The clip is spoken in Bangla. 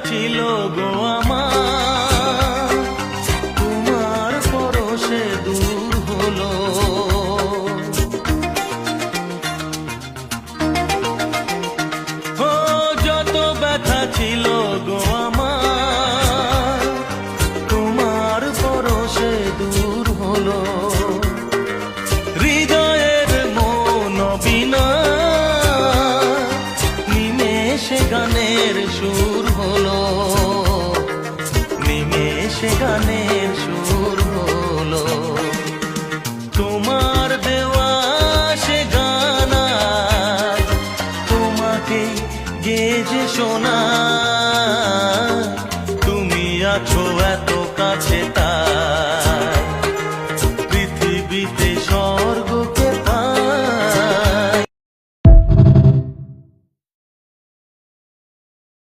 ছিল গো আমার, তোমার পরশে দূর হলো। ও যত ব্যথা ছিল গো আমার, তোমার পরশে দূর হলো। হৃদয়ের মন বিনা নিমেষে গানের সুর হলো, নিমেষে গানের সুর হলো। তোমার দেওয়া সে গানা তোমাকে গেয়ে যে শোনা, তুমি আছো এত